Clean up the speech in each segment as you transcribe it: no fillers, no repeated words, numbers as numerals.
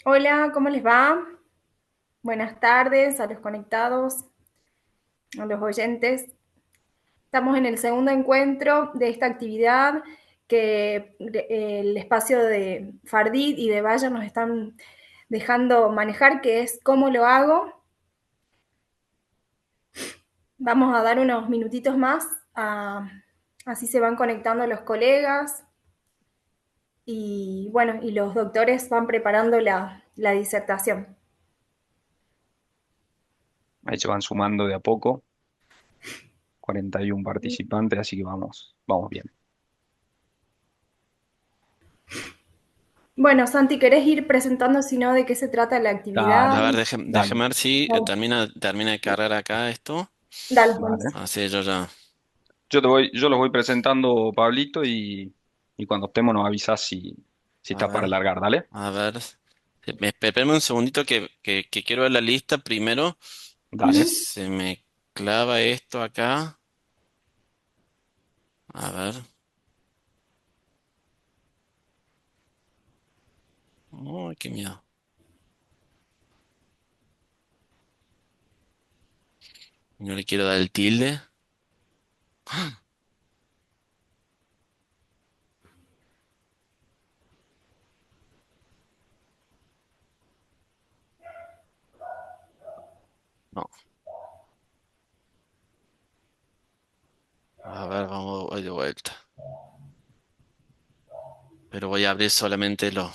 Hola, ¿cómo les va? Buenas tardes a los conectados, a los oyentes. Estamos en el segundo encuentro de esta actividad que el espacio de Fardit y de Bayer nos están dejando manejar, que es cómo lo hago. Vamos a dar unos minutitos más, así se van conectando los colegas y bueno, y los doctores van preparando la disertación. Ahí se van sumando de a poco, 41 participantes, así que vamos bien. Bueno, Santi, ¿querés ir presentando si no de qué se trata la actividad? Dale, A ver, dale, déjeme ver si termina de cargar acá esto. Dale, dale. buenísimo. Así yo ya. Yo los voy presentando, Pablito, y cuando estemos nos avisas si A estás para ver, largar, dale. a ver. Espérame un segundito que quiero ver la lista primero. Dale. Se me clava esto acá. A ver. Uy, qué miedo. No le quiero dar el tilde. No. A ver, voy de vuelta. Pero voy a abrir solamente lo.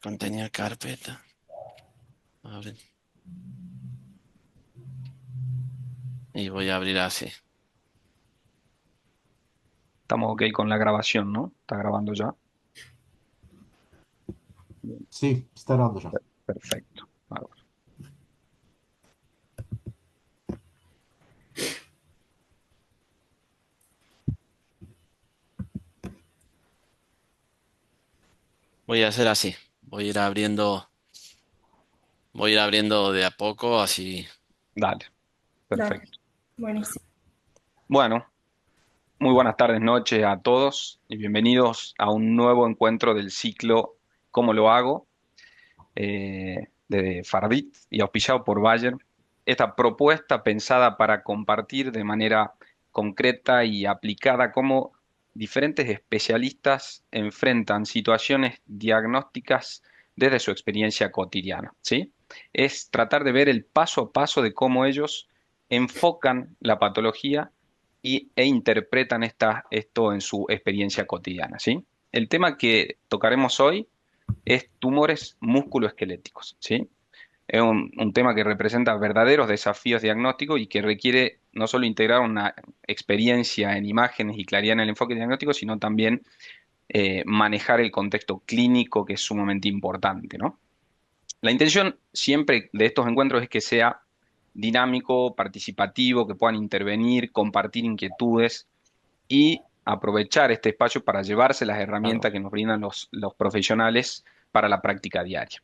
Contenido carpeta. Abrir. Y voy a abrir así. Estamos ok con la grabación, ¿no? Está grabando ya. Bien, Sí, está grabando ya. perfecto. Bárbaro. Voy a hacer así. Voy a ir abriendo de a poco, así. Dale, Dale, perfecto. buenísimo. Bueno, muy buenas tardes, noches a todos y bienvenidos a un nuevo encuentro del ciclo ¿Cómo lo hago? De Fardit y auspiciado por Bayer. Esta propuesta pensada para compartir de manera concreta y aplicada cómo diferentes especialistas enfrentan situaciones diagnósticas desde su experiencia cotidiana, ¿sí? Es tratar de ver el paso a paso de cómo ellos enfocan la patología e interpretan esto en su experiencia cotidiana, ¿sí? El tema que tocaremos hoy es tumores musculoesqueléticos, ¿sí? Es un tema que representa verdaderos desafíos diagnósticos y que requiere no solo integrar una experiencia en imágenes y claridad en el enfoque diagnóstico, sino también manejar el contexto clínico, que es sumamente importante, ¿no? La intención siempre de estos encuentros es que sea dinámico, participativo, que puedan intervenir, compartir inquietudes y aprovechar este espacio para llevarse las herramientas Claro. que nos brindan los profesionales para la práctica diaria.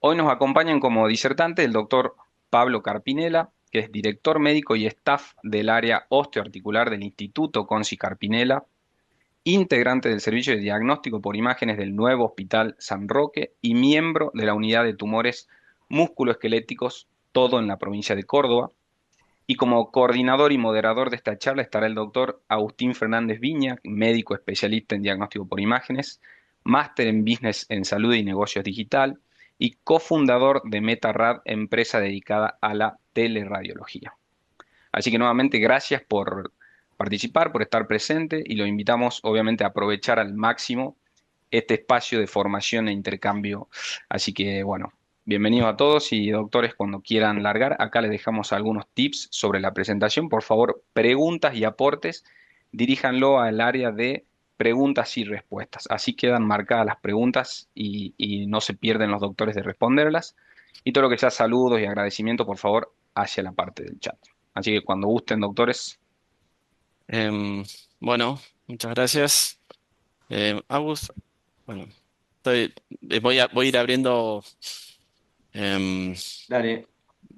Hoy nos acompañan como disertante el doctor Pablo Carpinela, que es director médico y staff del área osteoarticular del Instituto Conci Carpinela, integrante del Servicio de Diagnóstico por Imágenes del nuevo Hospital San Roque y miembro de la Unidad de Tumores Musculoesqueléticos, todo en la provincia de Córdoba. Y como coordinador y moderador de esta charla estará el doctor Agustín Fernández Viña, médico especialista en diagnóstico por imágenes, máster en Business en Salud y Negocios Digital y cofundador de MetaRad, empresa dedicada a la teleradiología. Así que nuevamente gracias por participar, por estar presente y lo invitamos obviamente a aprovechar al máximo este espacio de formación e intercambio. Así que bueno, bienvenidos a todos y doctores cuando quieran largar, acá les dejamos algunos tips sobre la presentación. Por favor, preguntas y aportes, diríjanlo al área de preguntas y respuestas. Así quedan marcadas las preguntas y no se pierden los doctores de responderlas. Y todo lo que sea saludos y agradecimiento, por favor, hacia la parte del chat. Así que cuando gusten, doctores, Em, bueno, muchas gracias. Agus, bueno, voy a ir abriendo. em, Dale,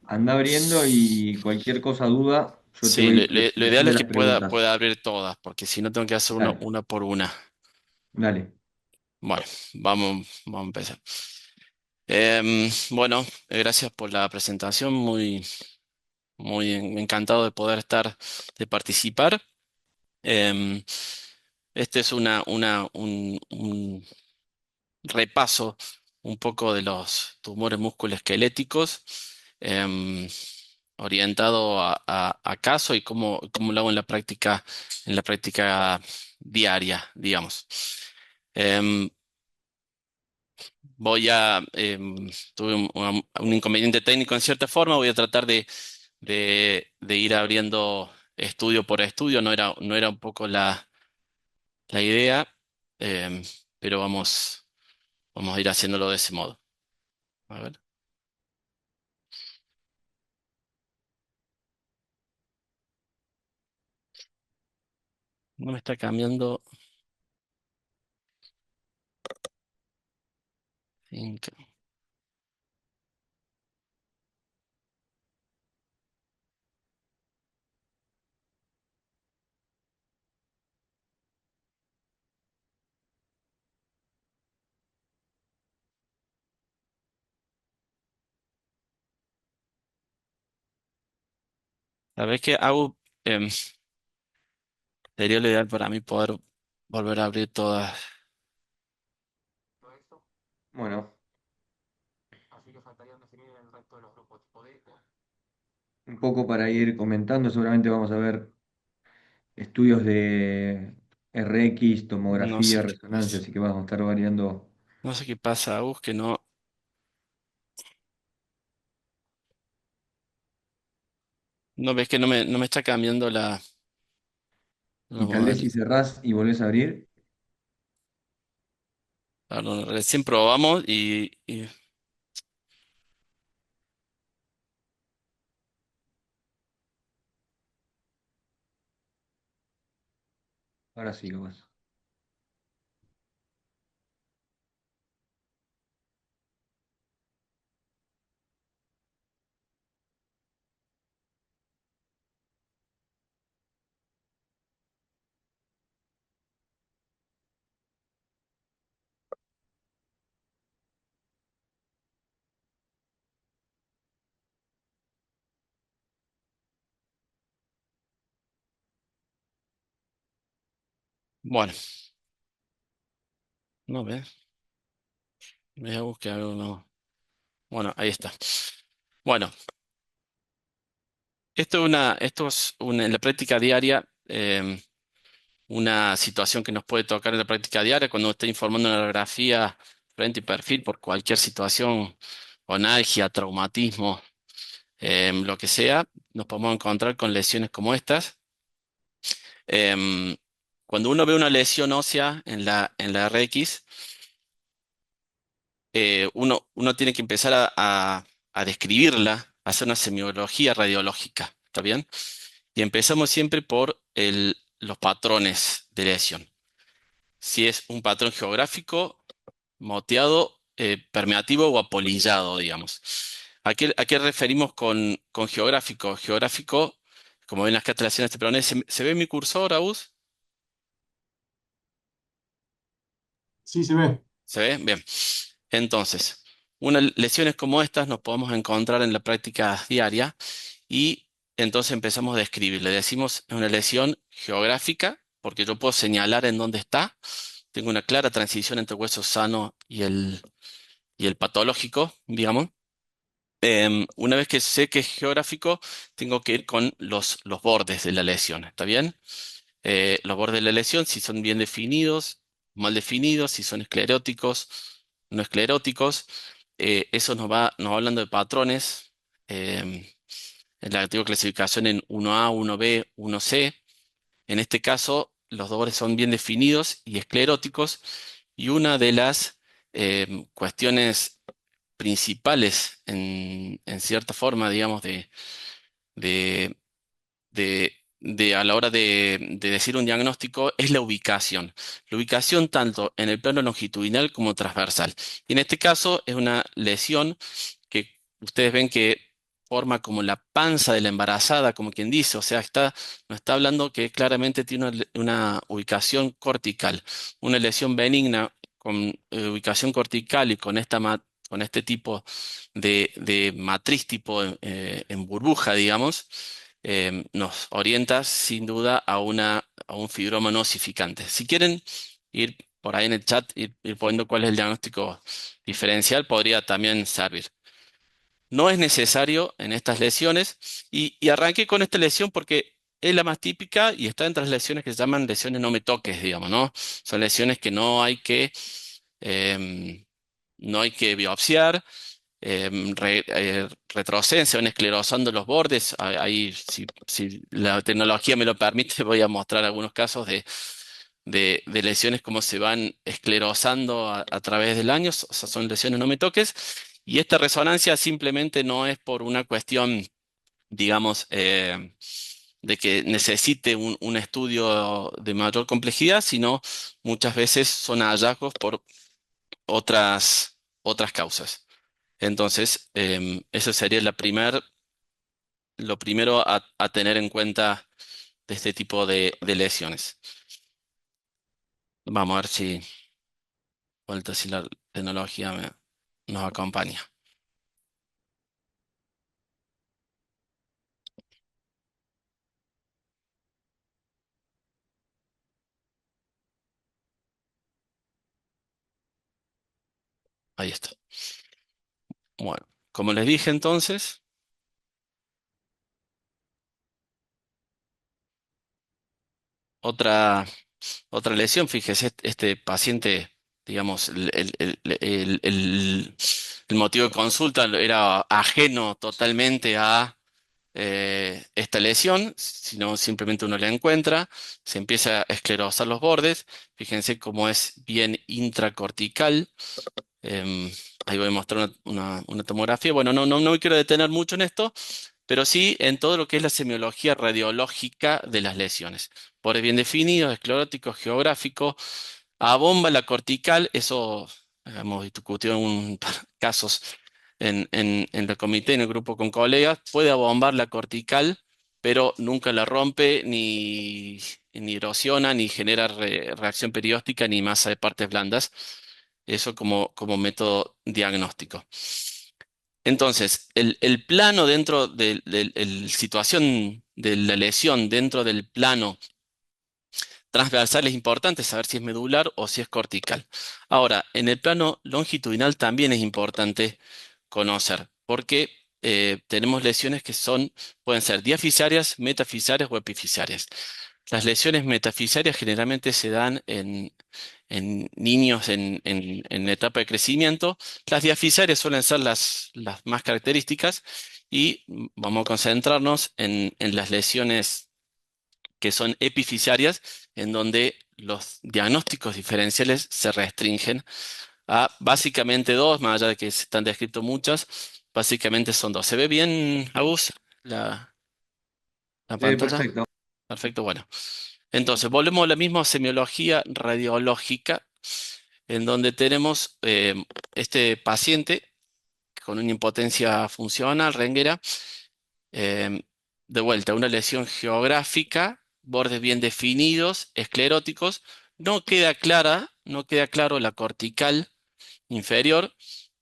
anda abriendo y cualquier cosa, duda, yo te sí, voy lo ideal respondiendo es que las pueda, preguntas. pueda abrir todas, porque si no tengo que hacer Dale, una por una. Dale. Bueno, vamos a empezar. Bueno, gracias por la presentación. Muy encantado de poder de participar. Em, este es un repaso un poco de los tumores musculoesqueléticos, em, orientado a caso y cómo lo hago en la práctica diaria, digamos. Em, Tuve un inconveniente técnico en cierta forma, voy a tratar de ir abriendo estudio por estudio, no era un poco la idea, em, pero vamos a ir haciéndolo de ese modo. A ver, no me está cambiando. ¿Sabés qué hago? Em, Sería lo ideal para mí poder volver a abrir todas. Bueno, un poco para ir comentando, seguramente vamos a ver estudios de RX, No sé tomografía, qué resonancia, pasa. así que vamos a estar variando. No sé qué pasa, Agus, que no ves que no me está cambiando Y los tal vez si modelos. cerrás y volvés a abrir, Perdón, recién probamos ahora sí, capaz. bueno, no ves, Agus, que algo no. Bueno, ahí está. Bueno, esto es en la práctica diaria, una situación que nos puede tocar en la práctica diaria cuando uno está informando una radiografía frente y perfil por cualquier situación, onalgia, traumatismo, lo que sea, nos podemos encontrar con lesiones como estas. Em, Cuando uno ve una lesión ósea en la RX, uno tiene que empezar a describirla, a hacer una semiología radiológica, ¿está bien? Y empezamos siempre por los patrones de lesión. Si es un patrón geográfico, moteado, permeativo o apolillado, digamos. A qué referimos con geográfico? Geográfico, como ven las catalaciones tempranas, ¿se ve mi cursor, Aus? Sí, se ve. ¿Se ve? Bien. Entonces, unas lesiones como estas nos podemos encontrar en la práctica diaria y entonces empezamos a describir. Le decimos es una lesión geográfica porque yo puedo señalar en dónde está. Tengo una clara transición entre el hueso sano y el patológico, digamos. Una vez que sé que es geográfico, tengo que ir con los bordes de la lesión. ¿Está bien? Los bordes de la lesión, si son bien definidos, mal definidos, si son escleróticos, no escleróticos. Eso nos va hablando de patrones. En la antigua clasificación en 1A, 1B, 1C. En este caso, los bordes son bien definidos y escleróticos. Y una de las cuestiones principales en cierta forma, digamos, de, de a la hora de decir un diagnóstico es la ubicación. La ubicación tanto en el plano longitudinal como transversal. Y en este caso es una lesión que ustedes ven que forma como la panza de la embarazada, como quien dice, o sea, nos está hablando que claramente tiene una ubicación cortical, una lesión benigna con ubicación cortical y con con este tipo de matriz tipo en burbuja, digamos, nos orienta sin duda a un fibroma no osificante. Si quieren ir por ahí en el chat, ir poniendo cuál es el diagnóstico diferencial, podría también servir. No es necesario en estas lesiones y arranqué con esta lesión porque es la más típica y está entre las lesiones que se llaman lesiones no me toques, digamos, ¿no? Son lesiones que em, no hay que biopsiar, retroceden, se van esclerosando los bordes. Ahí, si la tecnología me lo permite, voy a mostrar algunos casos de lesiones como se van esclerosando a través del año. O sea, son lesiones no me toques. Y esta resonancia simplemente no es por una cuestión, digamos, de que necesite un estudio de mayor complejidad, sino muchas veces son hallazgos por otras causas. Entonces, eso sería lo primero a tener en cuenta de este tipo de lesiones. Vamos a ver si, vuelta, si la tecnología nos acompaña. Ahí está. Bueno, como les dije entonces, otra, otra lesión, fíjese, este paciente, digamos, el motivo de consulta era ajeno totalmente a esta lesión, sino simplemente uno la encuentra, se empieza a esclerosar los bordes, fíjense cómo es bien intracortical. Em, Ahí voy a mostrar una tomografía. Bueno, no me quiero detener mucho en esto, pero sí en todo lo que es la semiología radiológica de las lesiones. Bordes bien definidos, esclerótico, geográfico, abomba la cortical, eso hemos discutido en casos en el comité, en el grupo con colegas, puede abombar la cortical, pero nunca la rompe, ni erosiona, ni genera reacción perióstica, ni masa de partes blandas. Eso como método diagnóstico. Entonces, el plano dentro de situación de la lesión dentro del plano transversal es importante saber si es medular o si es cortical. Ahora, en el plano longitudinal también es importante conocer, porque tenemos lesiones que pueden ser diafisarias, metafisarias o epifisarias. Las lesiones metafisarias generalmente se dan en niños en etapa de crecimiento. Las diafisarias suelen ser las más características y vamos a concentrarnos en las lesiones que son epifisiarias, en donde los diagnósticos diferenciales se restringen a básicamente dos, más allá de que están descritos muchas, básicamente son dos. ¿Se ve bien, Agus, la pantalla? Perfecto. Perfecto, bueno. Entonces, volvemos a la misma semiología radiológica, en donde tenemos este paciente con una impotencia funcional, renguera, eh, de vuelta, una lesión geográfica, bordes bien definidos, escleróticos, no queda claro la cortical inferior.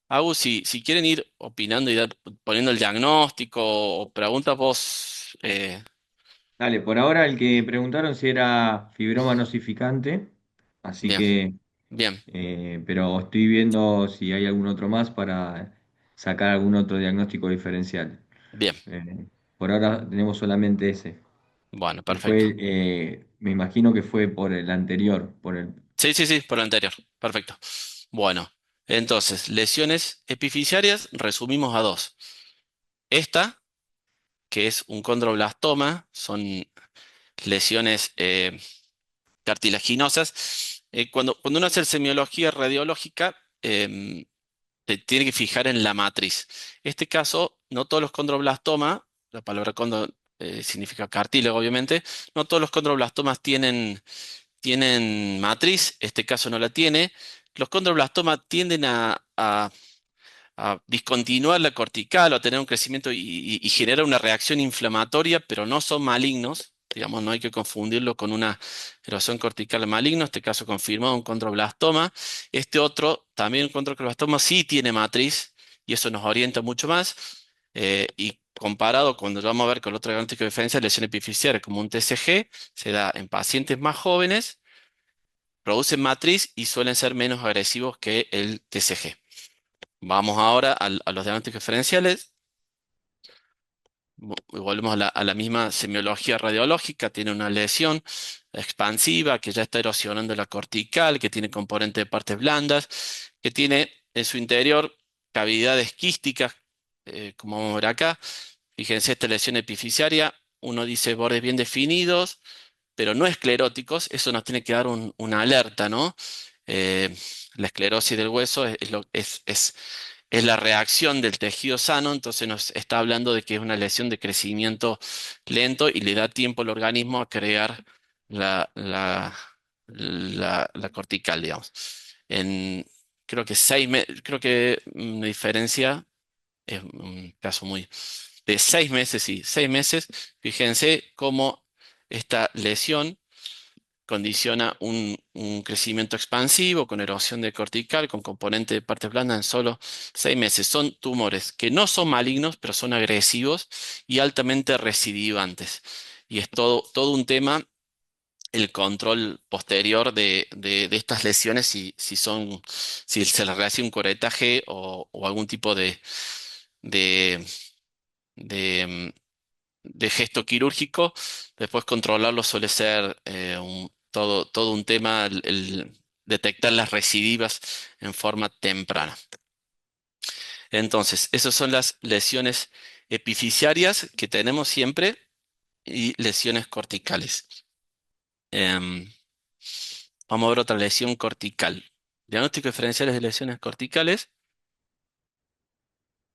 Agus, si quieren ir opinando y poniendo el diagnóstico o preguntas vos, Dale, por ahora el que preguntaron si era fibroma nosificante, así bien, que, bien, pero estoy viendo si hay algún otro más para sacar algún otro diagnóstico diferencial. bien, Por ahora tenemos solamente ese, bueno, que perfecto. fue, me imagino que fue por el anterior, por el... Sí, por lo anterior. Perfecto. Bueno, entonces, lesiones epifisiarias, resumimos a dos. Esta, que es un condroblastoma, son lesiones cartilaginosas. Cuando uno hace semiología radiológica, te tiene que fijar en la matriz. Este caso, no todos los condroblastomas, la palabra condo significa cartílago, obviamente, no todos los condroblastomas tienen matriz, este caso no la tiene. Los condroblastomas tienden a a discontinuar la cortical o a tener un crecimiento y genera una reacción inflamatoria, pero no son malignos. Digamos, no hay que confundirlo con una erosión cortical maligna, en este caso confirmado un condroblastoma. Este otro, también un condroblastoma, sí tiene matriz y eso nos orienta mucho más. Y comparado cuando vamos a ver con el otro diagnóstico de diferencia, lesión epifisiaria como un TCG, se da en pacientes más jóvenes, producen matriz y suelen ser menos agresivos que el TCG. Vamos ahora a los diagnósticos diferenciales. Volvemos a la misma semiología radiológica. Tiene una lesión expansiva que ya está erosionando la cortical, que tiene componente de partes blandas, que tiene en su interior cavidades quísticas, como vamos a ver acá. Fíjense esta lesión epifisiaria. Uno dice bordes bien definidos, pero no escleróticos. Eso nos tiene que dar una alerta, ¿no? Eh, la esclerosis del hueso es la reacción del tejido sano, entonces nos está hablando de que es una lesión de crecimiento lento y le da tiempo al organismo a crear la, la, la cortical, digamos. En, creo que una diferencia es un caso muy de 6 meses, sí, 6 meses. Fíjense cómo esta lesión condiciona un crecimiento expansivo con erosión de cortical, con componente de partes blandas en solo 6 meses. Son tumores que no son malignos, pero son agresivos y altamente recidivantes. Y es todo un tema el control posterior de estas lesiones, si se les realiza un coretaje o algún tipo de, de, de gesto quirúrgico. Después controlarlo suele ser todo un tema, el detectar las recidivas en forma temprana. Entonces, esas son las lesiones epifisiarias que tenemos siempre y lesiones corticales. Em, Vamos a ver otra lesión cortical. Diagnóstico diferenciales de lesiones corticales.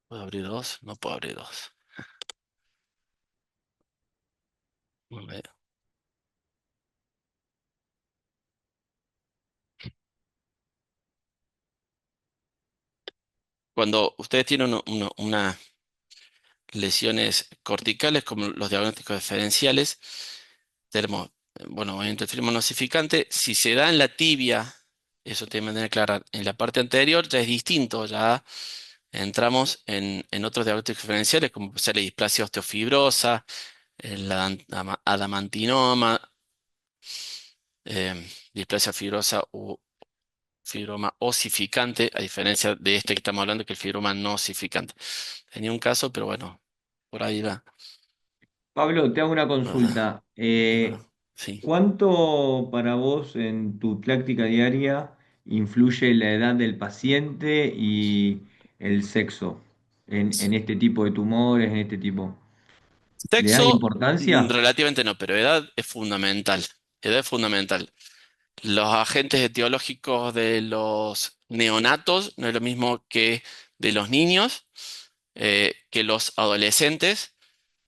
¿Puedo abrir dos? No puedo abrir dos. A ver. Cuando ustedes tienen una lesiones corticales, como los diagnósticos diferenciales, tenemos, bueno, obviamente el fibromo nosificante, si se da en la tibia, eso tiene que tener claro, en la parte anterior ya es distinto, ya entramos en otros diagnósticos diferenciales, como puede ser la displasia osteofibrosa, el adamantinoma, displasia fibrosa u fibroma osificante, a diferencia de este que estamos hablando, que es el fibroma no osificante. Tenía un caso, pero bueno, por ahí va. Pablo, te hago una Ah, consulta. ah, sí. ¿Cuánto para vos en tu práctica diaria influye la edad del paciente y el sexo en este tipo de tumores, en este tipo? ¿Le das Sexo, importancia? relativamente no, pero edad es fundamental. Edad es fundamental. Los agentes etiológicos de los neonatos no es lo mismo que de los niños, que los adolescentes.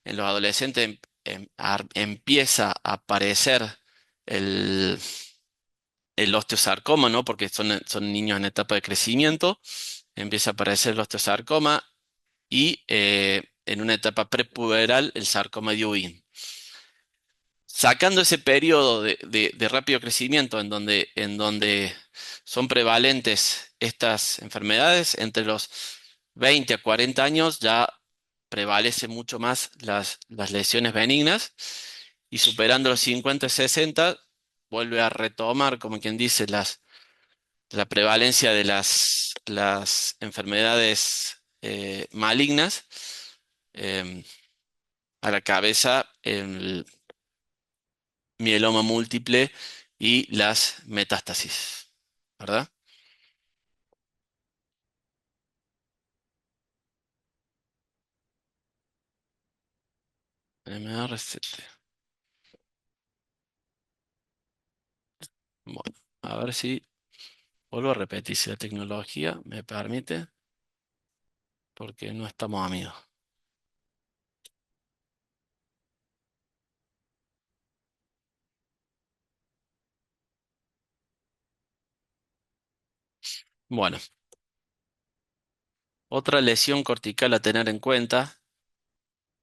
En los adolescentes empieza a aparecer el, el osteosarcoma, ¿no? Porque son niños en etapa de crecimiento. Empieza a aparecer el osteosarcoma y en una etapa prepuberal el sarcoma de Ewing. Sacando ese periodo de rápido crecimiento en donde son prevalentes estas enfermedades, entre los 20 a 40 años ya prevalece mucho más las lesiones benignas y superando los 50 y 60 vuelve a retomar, como quien dice, la prevalencia de las enfermedades malignas. em, a la cabeza el mieloma múltiple y las metástasis, ¿verdad? MRCT. Bueno, a ver si vuelvo a repetir si la tecnología me permite, porque no estamos amigos. Bueno, Otra lesión cortical a tener en cuenta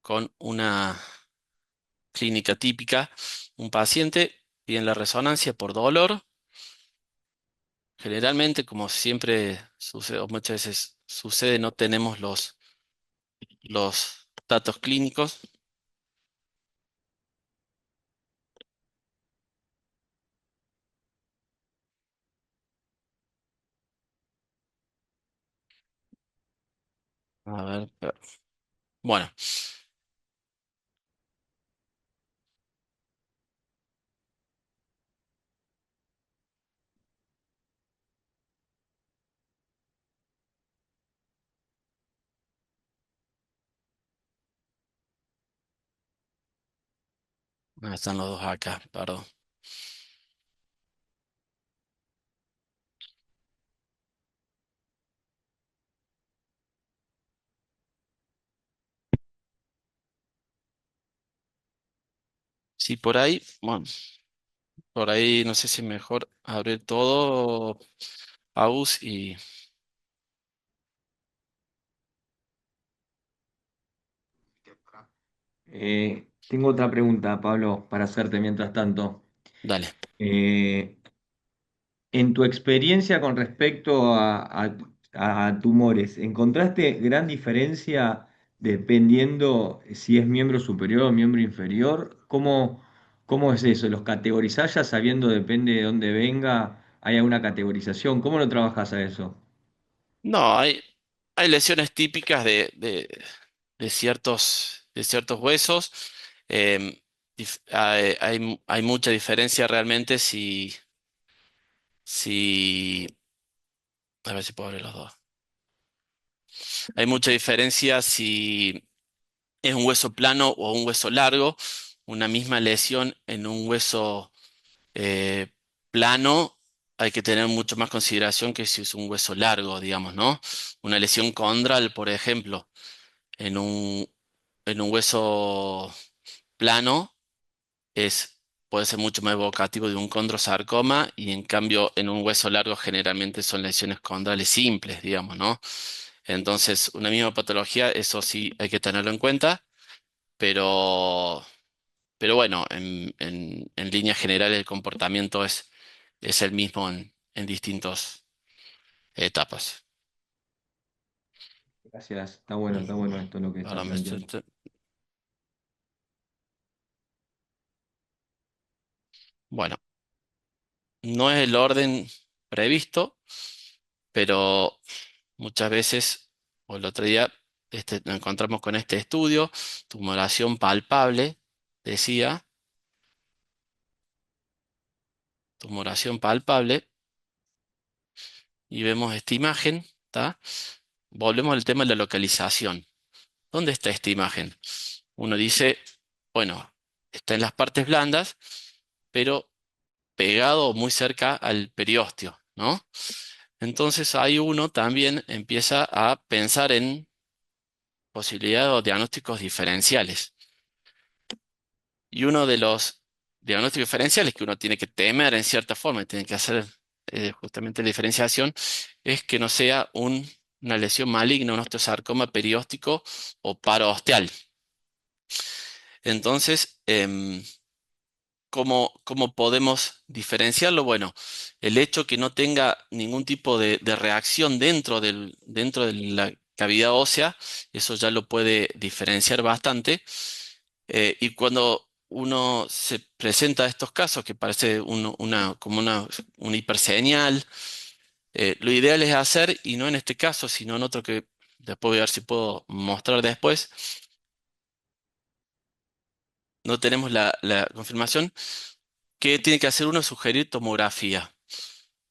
con una clínica típica, un paciente pide la resonancia por dolor. Generalmente, como siempre sucede, o muchas veces sucede, no tenemos los datos clínicos. A ver, bueno, están los dos acá, perdón. Sí, por ahí, bueno, por ahí no sé si mejor abrir todo, Agus, y Tengo otra pregunta, Pablo, para hacerte mientras tanto. dale. Eh, En tu experiencia con respecto a tumores, ¿encontraste gran diferencia dependiendo si es miembro superior o miembro inferior? ¿Cómo es eso? ¿Los categorizás ya sabiendo depende de dónde venga? ¿Hay alguna categorización? ¿Cómo lo trabajas a eso? No, hay lesiones típicas de ciertos huesos. Em, hay mucha diferencia realmente si, a ver si puedo abrir los dos. Hay mucha diferencia si es un hueso plano o un hueso largo. Una misma lesión en un hueso eh, plano hay que tener mucho más consideración que si es un hueso largo, digamos, ¿no? Una lesión condral, por ejemplo, en en un hueso plano puede ser mucho más evocativo de un condrosarcoma y en cambio en un hueso largo generalmente son lesiones condrales simples, digamos, ¿no? Entonces, una misma patología, eso sí hay que tenerlo en cuenta, pero, pero bueno, en líneas generales el comportamiento es el mismo en distintas etapas. Gracias, Mm, está bueno esto lo que estás Ahora planteando. bueno, no es el orden previsto, pero muchas veces, o el otro día, nos encontramos con este estudio, tumoración palpable, decía, tumoración palpable, y vemos esta imagen, ¿está? Volvemos al tema de la localización. ¿Dónde está esta imagen? Uno dice, bueno, está en las partes blandas, pero pegado o muy cerca al periósteo, ¿no? Entonces ahí uno también empieza a pensar en posibilidades o diagnósticos diferenciales. Y uno de los diagnósticos diferenciales que uno tiene que temer en cierta forma y tiene que hacer justamente la diferenciación es que no sea una lesión maligna, un osteosarcoma perióstico o parosteal. Entonces, ¿cómo podemos diferenciarlo? Bueno, el hecho que no tenga ningún tipo de reacción dentro de la cavidad ósea, eso ya lo puede diferenciar bastante. Y cuando uno se presenta a estos casos, que parece como una hiperseñal, lo ideal es hacer, y no en este caso, sino en otro que después voy a ver si puedo mostrar después, no tenemos la confirmación, que tiene que hacer uno sugerir tomografía.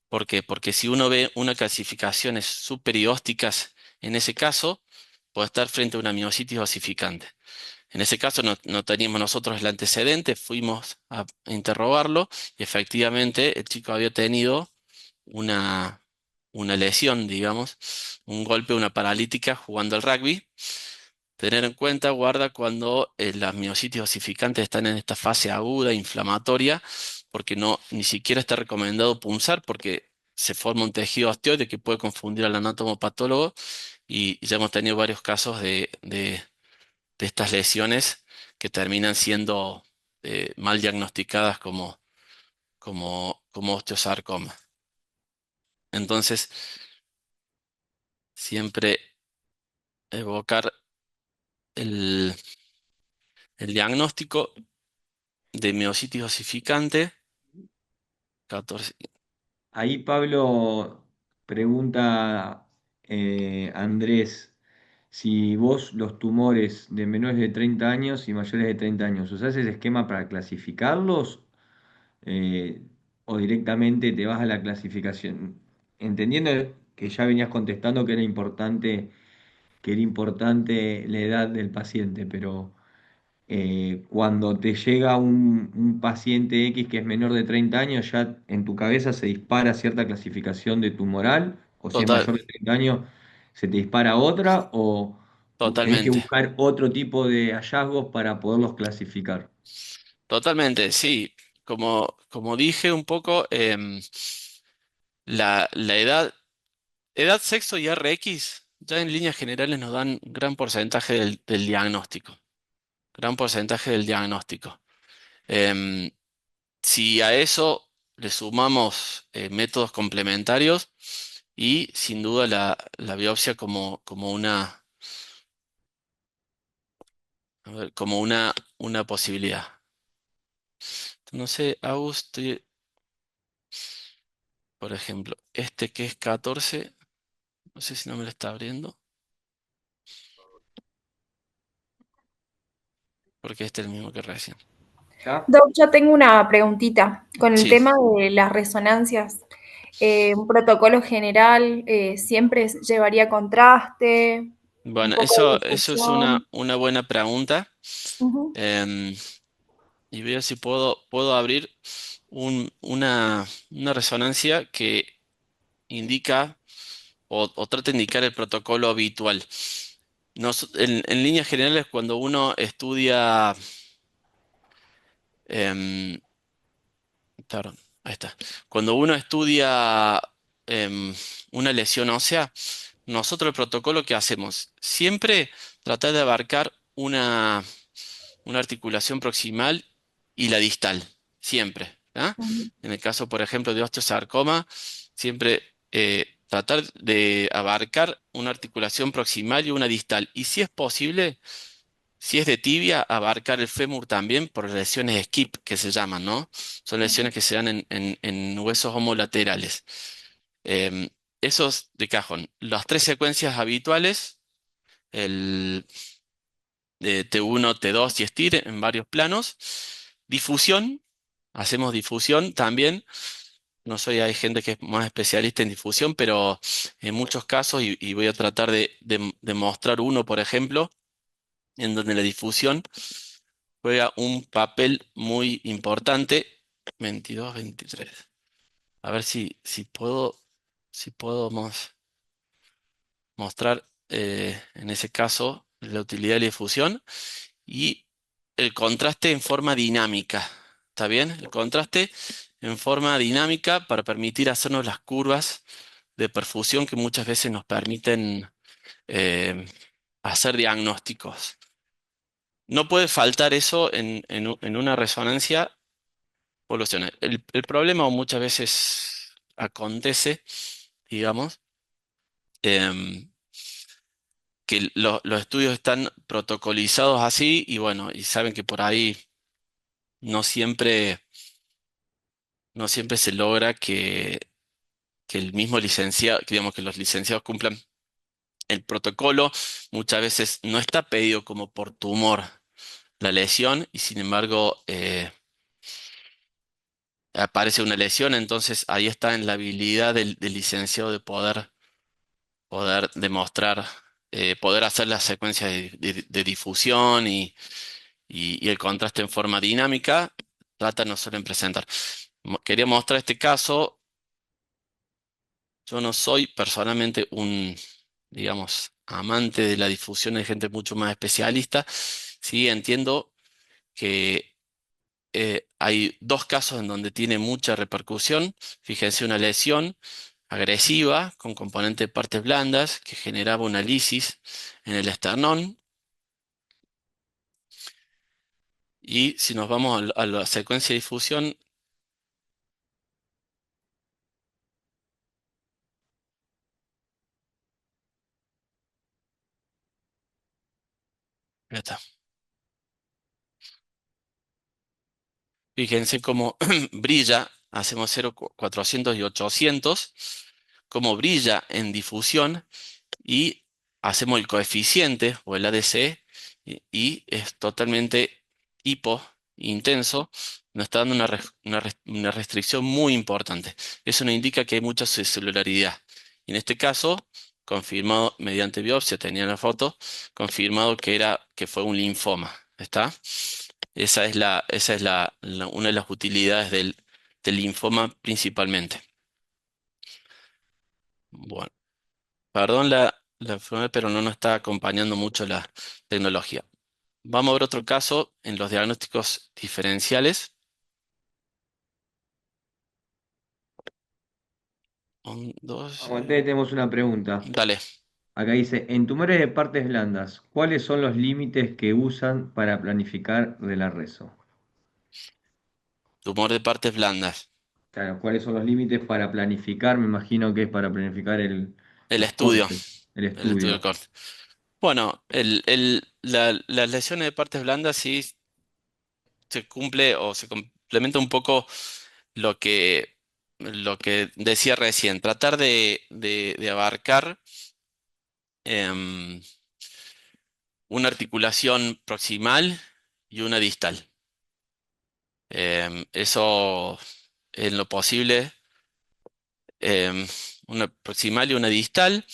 ¿Por qué? Porque si uno ve unas calcificaciones superiósticas en ese caso, puede estar frente a una miositis osificante. En ese caso no teníamos nosotros el antecedente, fuimos a interrogarlo y efectivamente el chico había tenido una, una lesión, digamos, un golpe, una paralítica jugando al rugby. Tener en cuenta, guarda, cuando las miositis osificantes están en esta fase aguda, inflamatoria, porque ni siquiera está recomendado punzar porque se forma un tejido osteoide que puede confundir al anatomopatólogo y ya hemos tenido varios casos de estas lesiones que terminan siendo mal diagnosticadas como osteosarcoma. Entonces, siempre evocar el, el diagnóstico de miositis osificante, 14. Ahí Pablo pregunta Andrés, si vos los tumores de menores de 30 años y mayores de 30 años, ¿usás ese esquema para clasificarlos eh, o directamente te vas a la clasificación? Entendiendo que ya venías contestando que era importante la edad del paciente, pero cuando te llega un paciente X que es menor de 30 años, ya en tu cabeza se dispara cierta clasificación de tumoral, o si es Total, mayor de 30 años, se te dispara otra, o tenés que totalmente. buscar otro tipo de hallazgos para poderlos clasificar. Totalmente, sí. Como dije un poco, la edad, sexo y RX ya en líneas generales nos dan un gran porcentaje del diagnóstico. Gran porcentaje del diagnóstico. Em, si a eso le sumamos métodos complementarios y sin duda la biopsia como a ver, como una posibilidad. No sé, Augusto, por ejemplo, este que es 14. No sé si no me lo está abriendo, porque este es el mismo que recién. ¿Ya? Doc, yo tengo una preguntita con el Sí, tema de las resonancias. Un protocolo general siempre llevaría contraste, un bueno, poco eso, de eso es una, difusión. una buena pregunta. Ujú, Em, y veo si puedo abrir una resonancia que indica o trata de indicar el protocolo habitual. En líneas generales, cuando uno estudia, em, perdón, ahí está. Cuando uno estudia una lesión ósea, nosotros el protocolo que hacemos, siempre tratar de abarcar una articulación proximal y la distal, siempre. ¿Ah? ujú, En el caso, por ejemplo, de osteosarcoma, siempre tratar de abarcar una articulación proximal y una distal. Y si es posible, si es de tibia, abarcar el fémur también por lesiones skip que se llaman, ¿no? Son lesiones que se dan en huesos homolaterales. Em, Esos de cajón. Las tres secuencias habituales, el T1, T2 y STIR en varios planos. Difusión, hacemos difusión también. No soy, hay gente que es más especialista en difusión, pero en muchos casos, y voy a tratar de mostrar uno, por ejemplo, en donde la difusión juega un papel muy importante. 22, 23. A ver si puedo mostrar en ese caso la utilidad de la difusión y el contraste en forma dinámica. ¿Está bien? El contraste en forma dinámica para permitir hacernos las curvas de perfusión que muchas veces nos permiten eh, hacer diagnósticos. No puede faltar eso en una resonancia poblacional. El problema muchas veces acontece, digamos, em, que los estudios están protocolizados así y bueno, y saben que por ahí no siempre, no siempre se logra que el mismo licenciado, que digamos que los licenciados cumplan el protocolo. Muchas veces no está pedido como por tumor la lesión y sin embargo aparece una lesión, entonces ahí está en la habilidad del licenciado de poder demostrar, poder hacer la secuencia de difusión y el contraste en forma dinámica. Trata no solo en presentar. Quería mostrar este caso. Yo no soy personalmente digamos, amante de la difusión de gente mucho más especialista. Sí, entiendo que hay dos casos en donde tiene mucha repercusión. Fíjense, una lesión agresiva con componente de partes blandas que generaba una lisis en el esternón. Y si nos vamos a la secuencia de difusión, ya está. Fíjense cómo brilla, hacemos 0, 400 y 800, cómo brilla en difusión y hacemos el coeficiente o el ADC y es totalmente hipo, intenso, nos está dando una restricción muy importante. Eso nos indica que hay mucha celularidad. Y en este caso, confirmado mediante biopsia, tenía la foto, confirmado que fue un linfoma. ¿Está? Esa es una de las utilidades del linfoma principalmente. Bueno, perdón la enfermedad, pero no nos está acompañando mucho la tecnología. Vamos a ver otro caso en los diagnósticos diferenciales. Un, dos, Aguanté, tenemos una pregunta. dale. Acá dice, en tumores de partes blandas, ¿cuáles son los límites que usan para planificar de la rezo? Tumor de partes blandas. Claro, ¿cuáles son los límites para planificar? Me imagino que es para planificar El los estudio. cortes, el El estudio del estudio. corte. Bueno, las lesiones de partes blandas sí se cumple o se complementa un poco lo lo que decía recién. Tratar de abarcar em, una articulación proximal y una distal. Eso en lo posible, em, una proximal y una distal.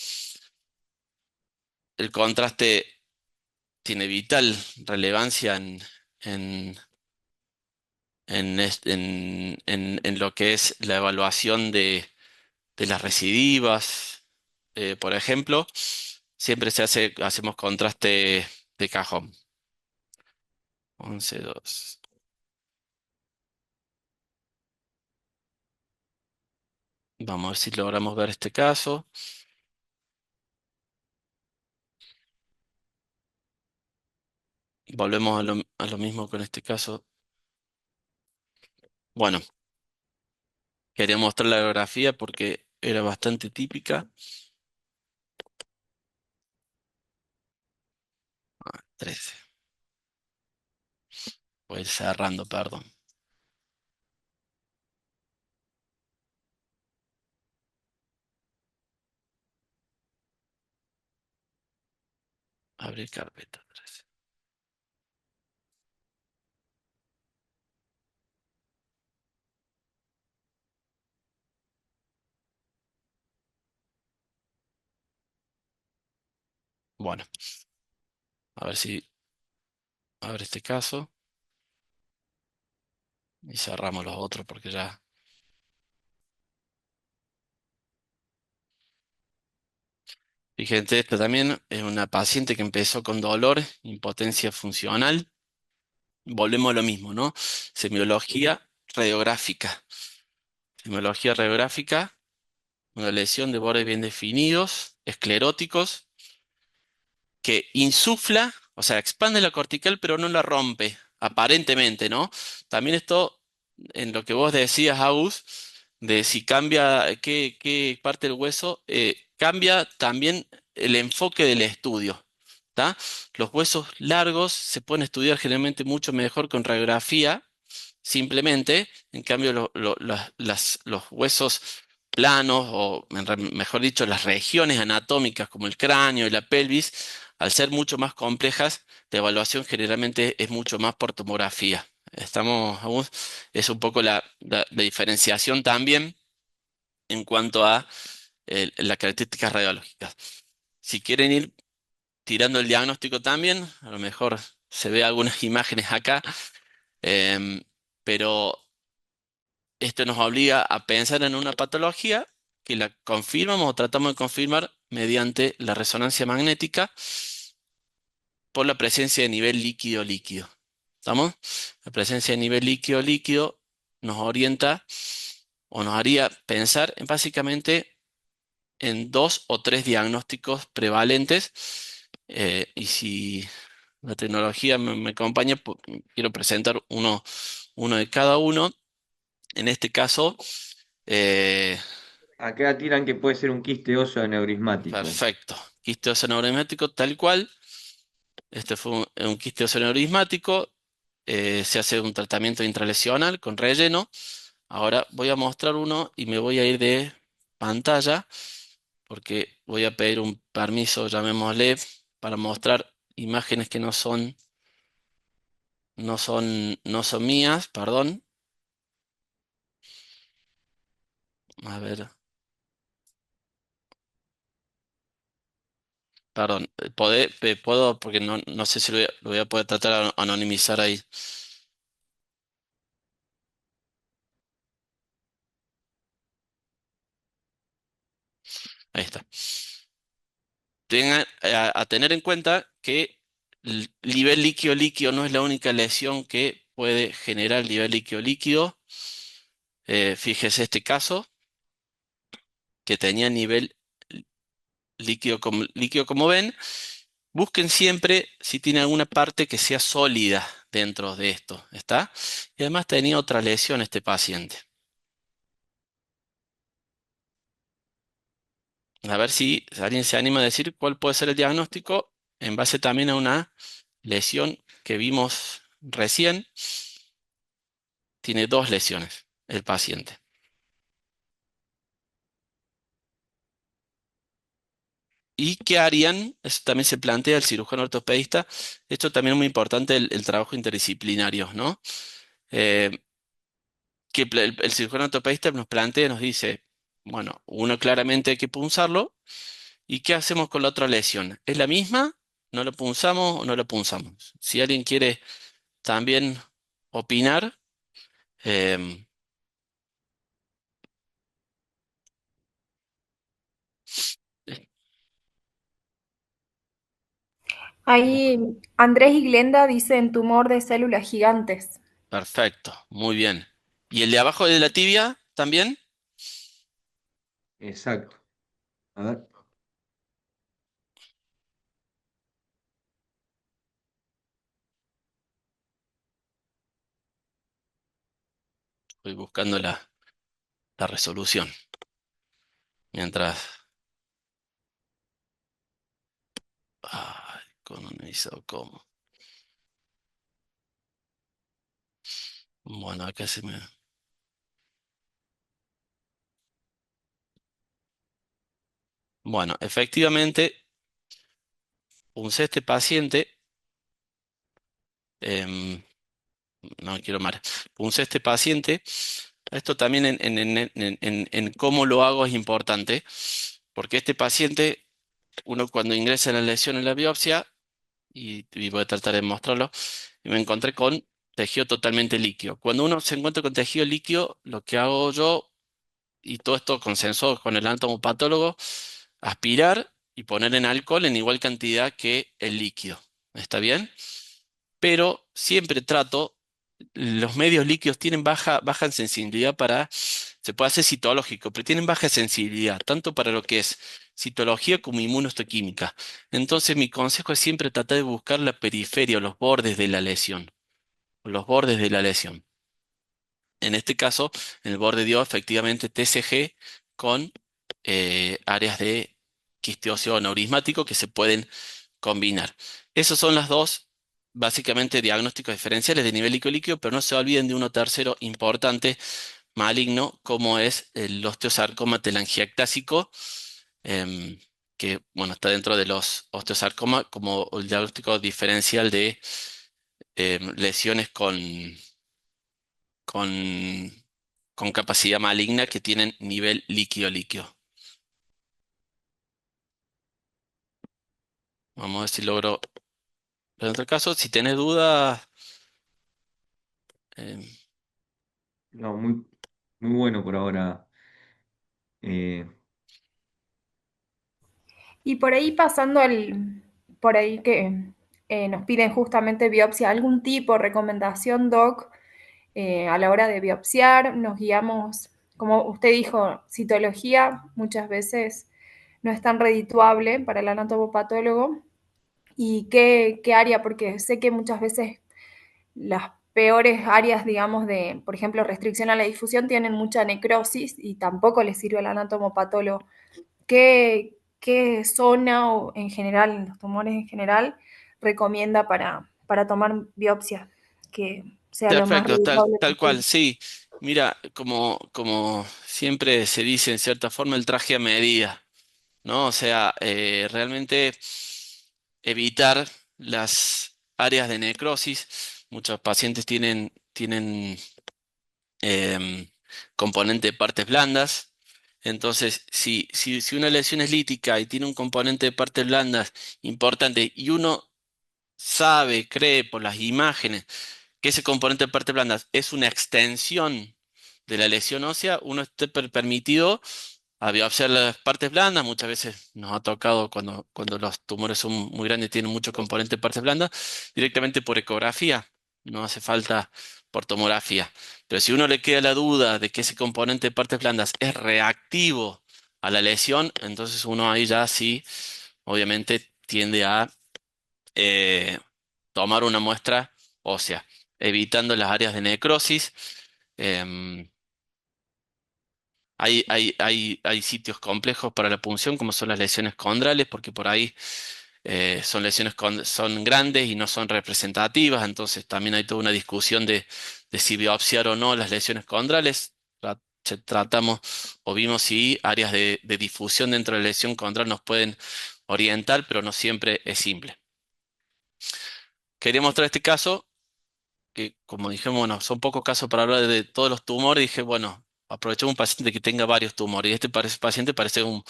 El contraste tiene vital relevancia en, en lo que es la evaluación de las recidivas. Por ejemplo, siempre hacemos contraste de cajón. 11 2. Vamos a ver si logramos ver este caso. Volvemos a lo mismo con este caso. Bueno, quería mostrar la biografía porque era bastante típica. 13. Voy a ir cerrando, perdón. Abrir carpeta. 13. Bueno, a ver si abre este caso y cerramos los otros porque ya. Fíjense, esta también es una paciente que empezó con dolor, impotencia funcional. Volvemos a lo mismo, ¿no? Semiología radiográfica. Semiología radiográfica, una lesión de bordes bien definidos, escleróticos, que insufla, o sea, expande la cortical, pero no la rompe, aparentemente, ¿no? También esto, en lo que vos decías, Agus, de si cambia qué parte del hueso, cambia también el enfoque del estudio. ¿Tá? Los huesos largos se pueden estudiar generalmente mucho mejor con radiografía, simplemente, en cambio los huesos planos, o mejor dicho, las regiones anatómicas como el cráneo y la pelvis, al ser mucho más complejas, la evaluación generalmente es mucho más por tomografía. Es un poco la diferenciación también en cuanto a las características radiológicas. Si quieren ir tirando el diagnóstico también, a lo mejor se ve algunas imágenes acá, em, pero esto nos obliga a pensar en una patología que la confirmamos o tratamos de confirmar mediante la resonancia magnética por la presencia de nivel líquido-líquido. ¿Estamos? La presencia de nivel líquido-líquido nos orienta o nos haría pensar en básicamente en 2 o 3 diagnósticos prevalentes. Y si la tecnología me acompaña, quiero presentar uno de cada uno. En este caso, eh, Acá tiran que puede ser un quiste óseo aneurismático. perfecto. Quiste neuroenzimático tal cual. Este fue un quiste neuroenzimático. Se hace un tratamiento intralesional con relleno. Ahora voy a mostrar uno y me voy a ir de pantalla porque voy a pedir un permiso, llamémosle, para mostrar imágenes que no son mías, perdón. A ver, perdón, puedo, porque no sé si lo voy a poder tratar de anonimizar ahí. Ahí está. Tengan a tener en cuenta que el nivel líquido-líquido no es la única lesión que puede generar el nivel líquido-líquido. Fíjese este caso, que tenía nivel líquido como ven. Busquen siempre si tiene alguna parte que sea sólida dentro de esto, ¿está? Y además tenía otra lesión este paciente. A ver si alguien se anima a decir cuál puede ser el diagnóstico en base también a una lesión que vimos recién. Tiene 2 lesiones el paciente. ¿Y qué harían? Eso también se plantea el cirujano ortopedista. Esto también es muy importante, el trabajo interdisciplinario, ¿no? Eh, que el cirujano ortopedista nos plantea, nos dice, bueno, uno claramente hay que punzarlo. ¿Y qué hacemos con la otra lesión? ¿Es la misma? ¿No lo punzamos o no lo punzamos? Si alguien quiere también opinar, em, Ahí Andrés y Glenda dicen tumor de células gigantes. perfecto, muy bien. ¿Y el de abajo de la tibia también? Exacto. A ver. Estoy buscando la resolución. Mientras... Ay, colonizado cómo. Bueno, acá se me... Bueno, efectivamente, punce este paciente. em, no quiero más. Punce este paciente. Esto también en cómo lo hago es importante, porque este paciente, uno cuando ingresa la lesión en la biopsia, y voy a tratar de mostrarlo, y me encontré con tejido totalmente líquido. Cuando uno se encuentra con tejido líquido, lo que hago yo, y todo esto consensuado con el anatomopatólogo, aspirar y poner en alcohol en igual cantidad que el líquido. ¿Está bien? Pero siempre trato, los medios líquidos tienen baja sensibilidad se puede hacer citológico, pero tienen baja sensibilidad, tanto para lo que es citología como inmunohistoquímica. Entonces mi consejo es siempre tratar de buscar la periferia o los bordes de la lesión, los bordes de la lesión. En este caso, en el borde dio efectivamente TCG con áreas de quiste óseo aneurismático que se pueden combinar. Esos son las dos, básicamente, diagnósticos diferenciales de nivel líquido, pero no se olviden de uno tercero importante, maligno, como es el osteosarcoma telangiectásico, em, que, bueno, está dentro de los osteosarcomas como el diagnóstico diferencial de lesiones con, con capacidad maligna que tienen nivel líquido-líquido. Vamos a ver si logro. Pero en otro caso, si tenés dudas, em, No, muy bueno por ahora. Eh, Y por ahí pasando por ahí que nos piden justamente biopsia, algún tipo, recomendación, doc, a la hora de biopsiar, nos guiamos, como usted dijo, citología muchas veces no es tan redituable para el anatomopatólogo y qué área, porque sé que muchas veces las peores áreas, digamos, de, por ejemplo, restricción a la difusión tienen mucha necrosis y tampoco les sirve al anatomopatólogo. ¿Qué zona o en general, los tumores en general, recomienda para tomar biopsia que sea lo más Perfecto, redituable tal cual, posible? sí. Mira, como siempre se dice en cierta forma, el traje a medida, ¿no? O sea, realmente evitar las áreas de necrosis. Muchos pacientes tienen em, componente de partes blandas. Entonces, si una lesión es lítica y tiene un componente de partes blandas importante y uno sabe, cree por las imágenes que ese componente de partes blandas es una extensión de la lesión ósea, uno esté permitido a biopsiar las partes blandas. Muchas veces nos ha tocado cuando los tumores son muy grandes y tienen mucho componente de partes blandas, directamente por ecografía, no hace falta por tomografía. Pero si uno le queda la duda de que ese componente de partes blandas es reactivo a la lesión, entonces uno ahí ya sí, obviamente tiende a eh, tomar una muestra ósea, evitando las áreas de necrosis. Em, hay sitios complejos para la punción, como son las lesiones condrales, porque por ahí son lesiones son grandes y no son representativas, entonces también hay toda una discusión de si biopsiar o no las lesiones condrales. Tratamos o vimos si áreas de difusión dentro de la lesión condral nos pueden orientar, pero no siempre es simple. Quería mostrar este caso que, como dijimos, bueno, son pocos casos para hablar de todos los tumores. Dije, bueno, aprovechemos un paciente que tenga varios tumores. Y este paciente parece un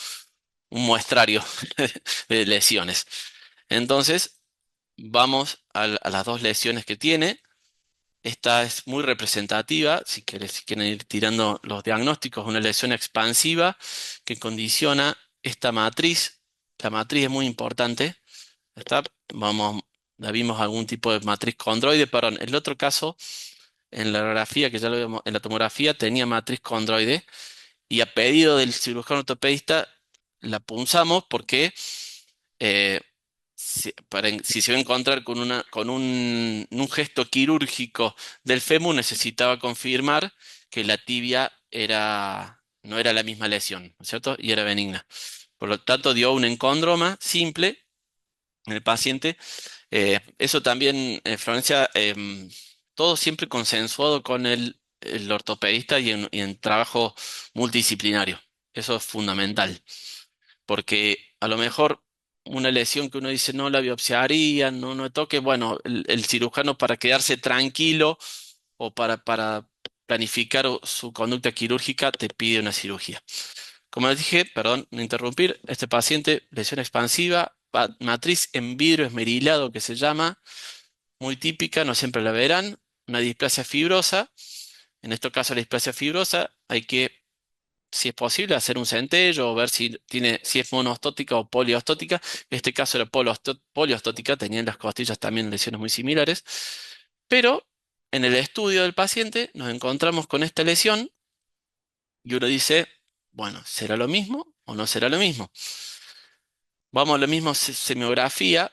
muestrario de lesiones. Entonces, vamos a las dos lesiones que tiene. Esta es muy representativa, si quieren ir tirando los diagnósticos, una lesión expansiva que condiciona esta matriz. La matriz es muy importante. ¿Está? Ya vimos algún tipo de matriz condroide, perdón. El otro caso, en la radiografía, que ya lo vimos, en la tomografía, tenía matriz condroide y a pedido del cirujano ortopedista la punzamos porque eh, si se va a encontrar con un gesto quirúrgico del fémur, necesitaba confirmar que la tibia no era la misma lesión, ¿no es cierto? Y era benigna. Por lo tanto, dio un encóndroma simple en el paciente. Eso también, Florencia, todo siempre consensuado con el ortopedista y en trabajo multidisciplinario. Eso es fundamental, porque a lo mejor una lesión que uno dice no la biopsiaría, no toque, bueno, el cirujano para quedarse tranquilo o para planificar su conducta quirúrgica te pide una cirugía. Como les dije, perdón, no interrumpir, este paciente, lesión expansiva, matriz en vidrio esmerilado que se llama, muy típica, no siempre la verán, una displasia fibrosa. En este caso, la displasia fibrosa, hay que, si es posible, hacer un centello o ver si es monostótica o poliostótica. En este caso era poliostótica, tenía en las costillas también lesiones muy similares. Pero en el estudio del paciente nos encontramos con esta lesión y uno dice, bueno, ¿será lo mismo o no será lo mismo? Vamos a lo mismo, semiografía,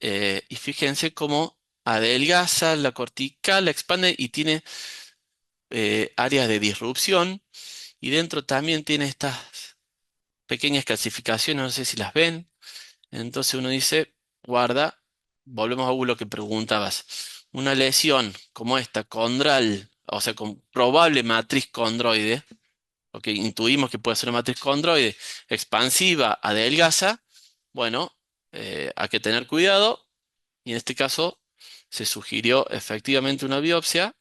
y fíjense cómo adelgaza la cortical, la expande y tiene áreas de disrupción. Y dentro también tiene estas pequeñas calcificaciones, no sé si las ven. Entonces uno dice, guarda, volvemos a lo que preguntabas. Una lesión como esta, condral, o sea, con probable matriz condroide, lo que intuimos que puede ser una matriz condroide expansiva, adelgaza, bueno, hay que tener cuidado y en este caso se sugirió efectivamente una biopsia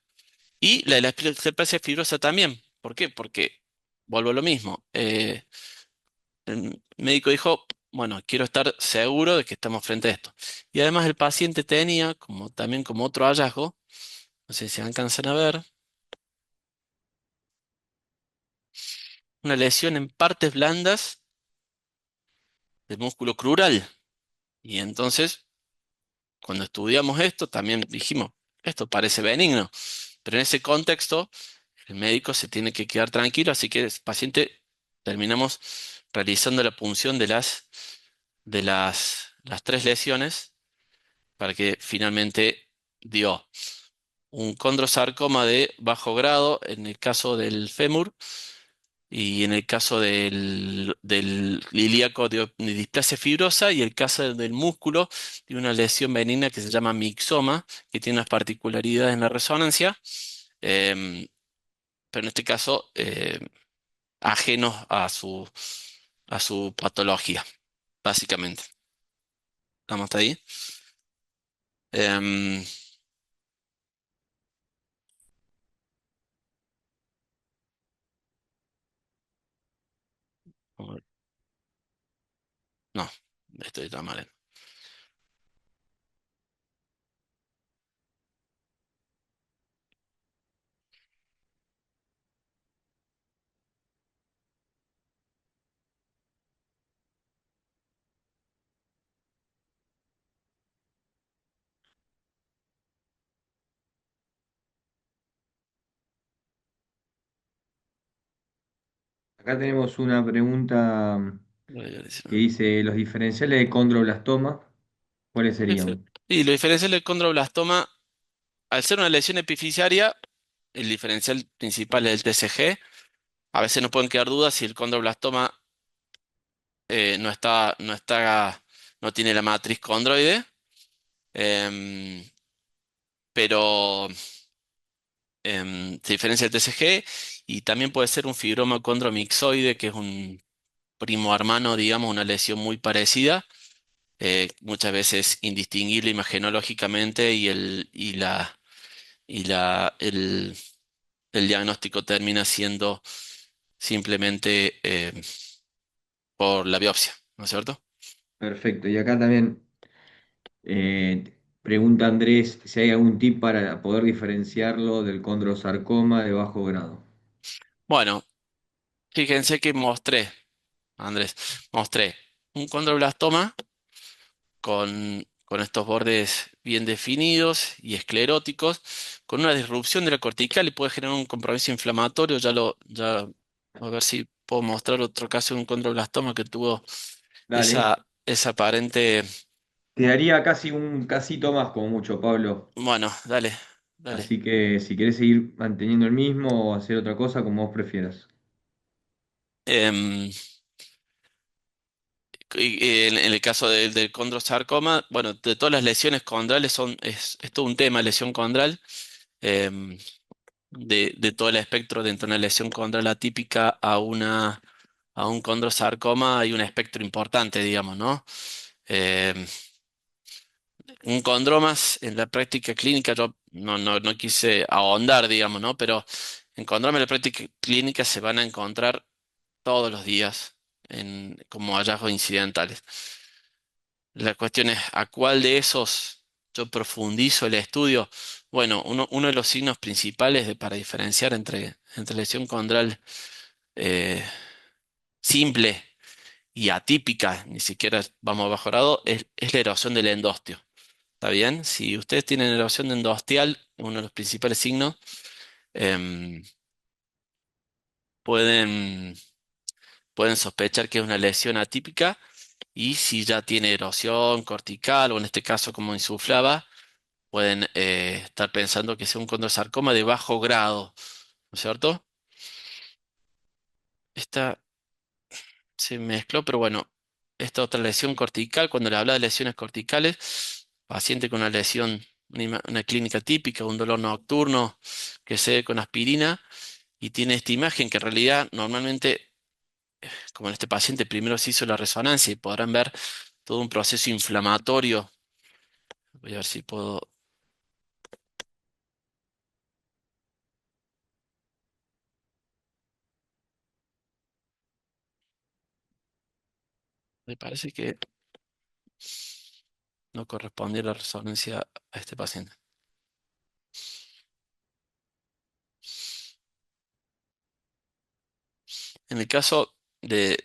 y la de la displasia fibrosa también. ¿Por qué? Porque, vuelvo a lo mismo, el médico dijo, bueno, quiero estar seguro de que estamos frente a esto. Y además el paciente tenía, también como otro hallazgo, no sé si alcanzan a ver, una lesión en partes blandas del músculo crural. Y entonces, cuando estudiamos esto, también dijimos, esto parece benigno, pero en ese contexto, el médico se tiene que quedar tranquilo, así que el paciente terminamos realizando la punción de las tres lesiones para que finalmente dio un condrosarcoma de bajo grado en el caso del fémur y en el caso del ilíaco de displasia fibrosa y el caso del músculo de una lesión benigna que se llama mixoma, que tiene unas particularidades en la resonancia, em, pero en este caso ajenos a su patología, básicamente. ¿Estamos hasta ahí? Em, no, estoy tan mal. Acá tenemos una pregunta que dice, ¿los diferenciales de condroblastoma, cuáles serían? Y lo diferencial del condroblastoma, al ser una lesión epifisiaria, el diferencial principal es el TCG. A veces nos pueden quedar dudas si el condroblastoma no tiene la matriz condroide, em, pero se diferencia el TCG y también puede ser un fibroma condromixoide, que es un primo hermano, digamos, una lesión muy parecida, muchas veces indistinguible imagenológicamente y el diagnóstico termina siendo simplemente por la biopsia, ¿no es cierto? Perfecto. Y acá también pregunta Andrés si hay algún tip para poder diferenciarlo del condrosarcoma de bajo grado. Bueno, fíjense que Andrés, mostré un condroblastoma con estos bordes bien definidos y escleróticos, con una disrupción de la cortical y puede generar un compromiso inflamatorio. A ver si puedo mostrar otro caso de un condroblastoma que tuvo Dale. esa aparente. Quedaría casi un casito más como mucho, Pablo. Bueno, dale, dale. Así que si querés seguir manteniendo el mismo o hacer otra cosa, como vos prefieras. Em, y en el caso del condrosarcoma, bueno, de todas las lesiones condrales es todo un tema, lesión condral. em, de todo el espectro dentro de una lesión condral atípica a un condrosarcoma hay un espectro importante, digamos, ¿no? Em, un condromas en la práctica clínica, yo no quise ahondar, digamos, ¿no? Pero en condromas en la práctica clínica se van a encontrar todos los días como hallazgos incidentales. La cuestión es, ¿a cuál de esos yo profundizo el estudio? Bueno, uno de los signos principales para diferenciar entre lesión condral eh, simple y atípica, ni siquiera vamos a bajo grado, es la erosión del endostio. ¿Está bien? Si ustedes tienen erosión endostial, uno de los principales signos, em, pueden, pueden sospechar que es una lesión atípica. Y si ya tiene erosión cortical o en este caso como insuflaba, pueden estar pensando que sea un condrosarcoma de bajo grado, ¿no es cierto? Esta se mezcló, pero bueno, esta otra lesión cortical, cuando le habla de lesiones corticales, paciente con una lesión, una clínica típica, un dolor nocturno que se ve con aspirina y tiene esta imagen que en realidad normalmente, como en este paciente, primero se hizo la resonancia y podrán ver todo un proceso inflamatorio. Voy a ver si puedo. Me parece que no correspondía la resonancia a este paciente. En el caso de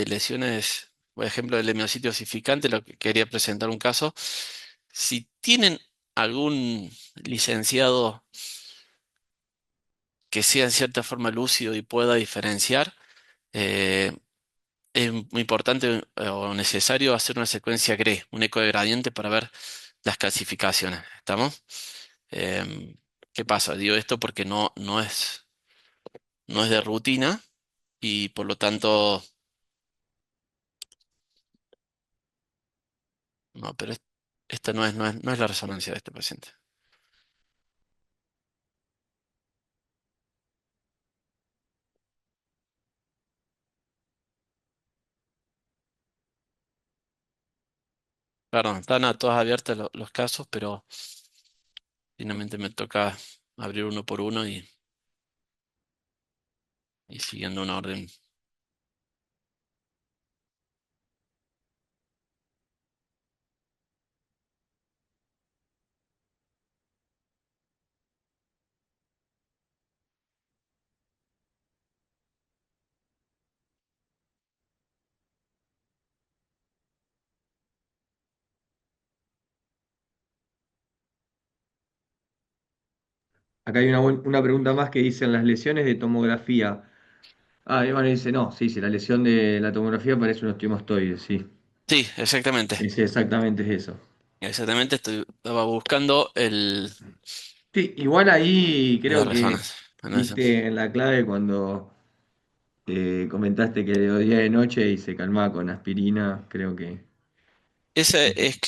lesiones, por ejemplo, del miocitio osificante, lo que quería presentar un caso. Si tienen algún licenciado que sea en cierta forma lúcido y pueda diferenciar, Eh, es muy importante o necesario hacer una secuencia GRE, un eco de gradiente para ver las calcificaciones. ¿Estamos? Em, ¿Qué pasa? Digo esto porque no es de rutina y por lo tanto, no, pero esta no es la resonancia de este paciente. Perdón, están a todas abiertas los casos, pero finalmente me toca abrir uno por uno y siguiendo un orden. Acá hay una pregunta más que dice, en las lesiones de tomografía. Ah, y bueno, dice, no, sí, sí, la lesión de la tomografía parece un osteomastoide, sí. Sí, exactamente. Sí, sí, exactamente es eso. Exactamente, estaba buscando Sí, igual ahí la creo que resonancia. En eso. diste en la clave cuando comentaste que le dio día de noche y se calmaba con aspirina. Ese Es,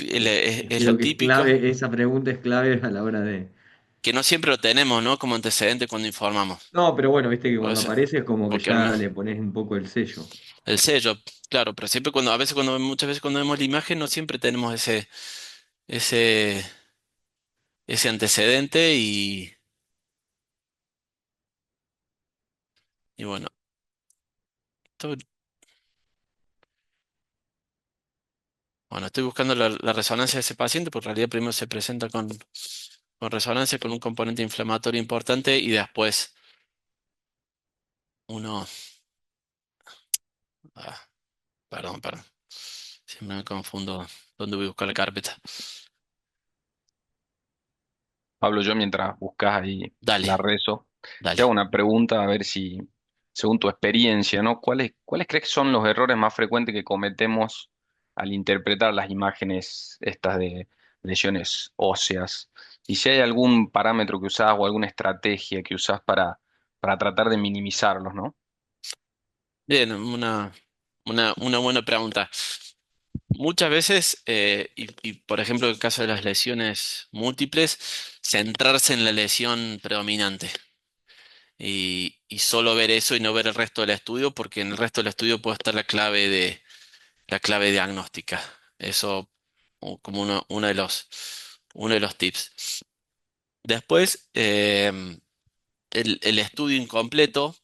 es lo creo que es típico, clave, esa pregunta es clave a la hora de... que no siempre lo tenemos, ¿no? Como antecedente cuando informamos. No, pero bueno, viste que Por cuando eso, aparece es como que porque uno, ya le pones un poco el sello. el sello, claro, pero siempre muchas veces cuando vemos la imagen, no siempre tenemos ese, ese antecedente y bueno, esto- bueno, estoy buscando la resonancia de ese paciente, porque en realidad primero se presenta con resonancia, con un componente inflamatorio importante y después uno, ah, perdón, siempre me confundo dónde voy a buscar la carpeta. Pablo, yo mientras buscas ahí Dale, la rezo, te dale. hago una pregunta a ver si, según tu experiencia, ¿no? ¿Cuáles crees que son los errores más frecuentes que cometemos al interpretar las imágenes estas de lesiones óseas? Y si hay algún parámetro que usás o alguna estrategia que usás para tratar de minimizarlos, ¿no? Bien, una buena pregunta. Muchas veces, y por ejemplo en el caso de las lesiones múltiples, centrarse en la lesión predominante y solo ver eso y no ver el resto del estudio, porque en el resto del estudio puede estar la clave diagnóstica. Eso como uno de los tips. Después, el estudio incompleto,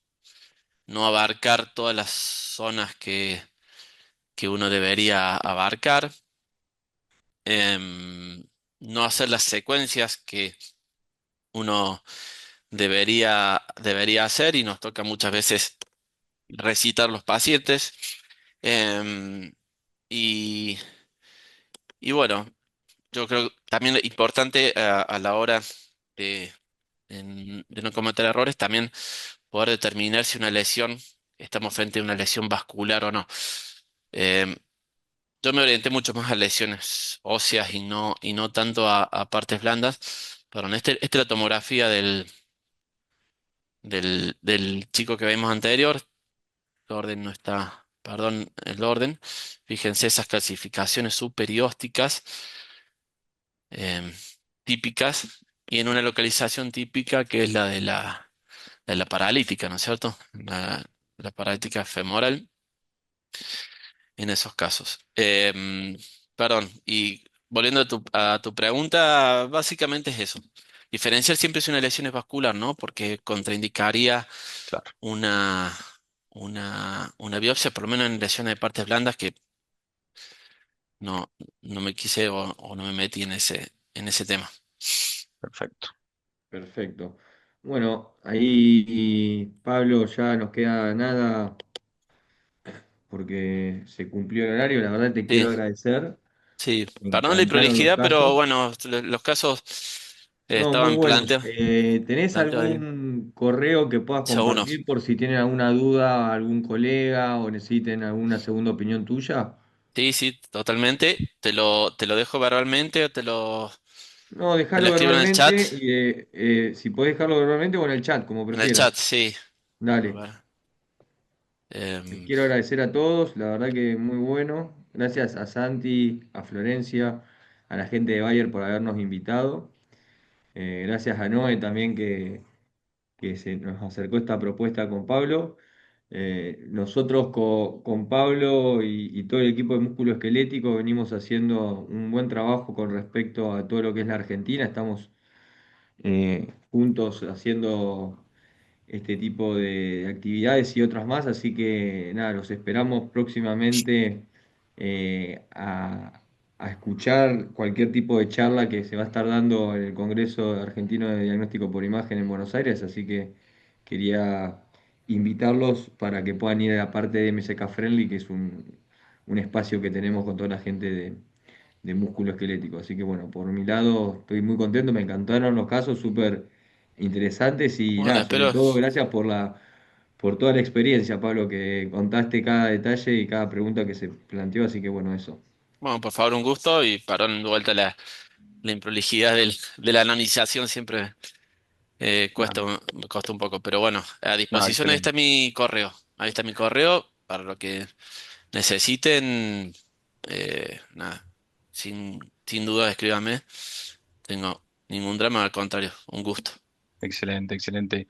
no abarcar todas las zonas que uno debería abarcar. No hacer las secuencias que uno debería hacer y nos toca muchas veces recitar los pacientes. Em, y, y bueno, yo creo que también importante a la hora de, de no cometer errores, también poder determinar si una lesión, estamos frente a una lesión vascular o no. Em, Yo me orienté mucho más a lesiones óseas y no tanto a partes blandas. Pero en esta es la tomografía del chico que vimos anterior. El orden no está, perdón, el orden. Fíjense esas calcificaciones superiósticas em, típicas y en una localización típica que es la de la paralítica, ¿no es cierto? La paralítica femoral en esos casos. Perdón, y volviendo a tu pregunta, básicamente es eso. Diferenciar siempre si una lesión es vascular, ¿no? Porque contraindicaría Claro, una, una biopsia, por lo menos en lesiones de partes blandas, que no, no me quise o no me metí en ese tema. perfecto. Perfecto. Bueno, ahí Pablo ya nos queda nada porque se cumplió el horario. La verdad te Sí, quiero agradecer. sí, Me perdón la encantaron los prolijidad, pero casos. bueno, los casos No, muy estaban buenos. ¿Tenés planteados bien. correo que puedas Seguro. compartir por si tienen alguna duda algún colega o necesiten alguna segunda opinión tuya? Sí, sí, totalmente. Te lo dejo verbalmente o No, te lo dejarlo escribo en el chat. verbalmente y si podés dejarlo verbalmente o en el chat, como En el chat, prefieras. sí. A Dale. ver. Les Em, quiero agradecer a todos, la verdad que muy bueno. Gracias a Santi, a Florencia, a la gente de Bayer por habernos invitado. Gracias a Noé también que se nos acercó esta propuesta con Pablo. Nosotros con Pablo y todo el equipo de músculo esquelético venimos haciendo un buen trabajo con respecto a todo lo que es la Argentina. Estamos juntos haciendo este tipo de actividades y otras más, así que nada, los esperamos próximamente a escuchar cualquier tipo de charla que se va a estar dando en el Congreso Argentino de Diagnóstico por Imagen en Buenos Aires, así que quería invitarlos para que puedan ir a la parte de MSK Friendly, que es un espacio que tenemos con toda la gente de músculo esquelético. Así que bueno, por mi lado estoy muy contento, me encantaron los casos, súper interesantes y bueno, nada, sobre espero. todo gracias por toda la experiencia, Pablo, que contaste cada detalle y cada pregunta que se planteó, así que bueno, eso. Bueno, por favor, un gusto y perdón de vuelta la improlijidad de la anonimización siempre Nada, me costó un poco, pero bueno, a No, disposición ahí está excelente. mi correo. Ahí está mi correo para lo que necesiten. Nada, sin duda escríbame. Tengo ningún drama, al contrario, un gusto. Excelente, excelente.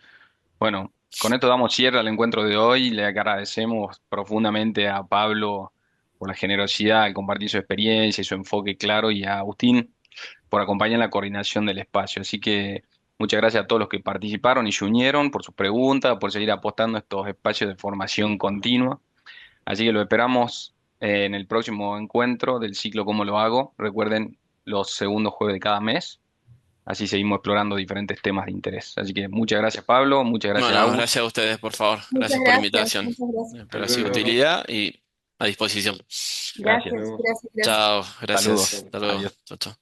Bueno, con esto damos cierre al encuentro de hoy. Le agradecemos profundamente a Pablo por la generosidad al compartir su experiencia y su enfoque claro y a Agustín por acompañar en la coordinación del espacio. Así que muchas gracias a todos los que participaron y se unieron por sus preguntas, por seguir apostando a estos espacios de formación continua. Así que lo esperamos en el próximo encuentro del ciclo ¿Cómo lo hago? Recuerden los segundos jueves de cada mes. Así seguimos explorando diferentes temas de interés. Así que muchas gracias, Pablo, muchas gracias, Bueno, Agus. gracias a ustedes, por favor. Muchas Gracias por la gracias, invitación. muchas gracias. hasta Espero ha sido de luego, utilidad y a disposición. Gracias. Gracias, gracias, gracias. Chao, gracias. Saludos. Hasta luego. Adiós. Chao, chao.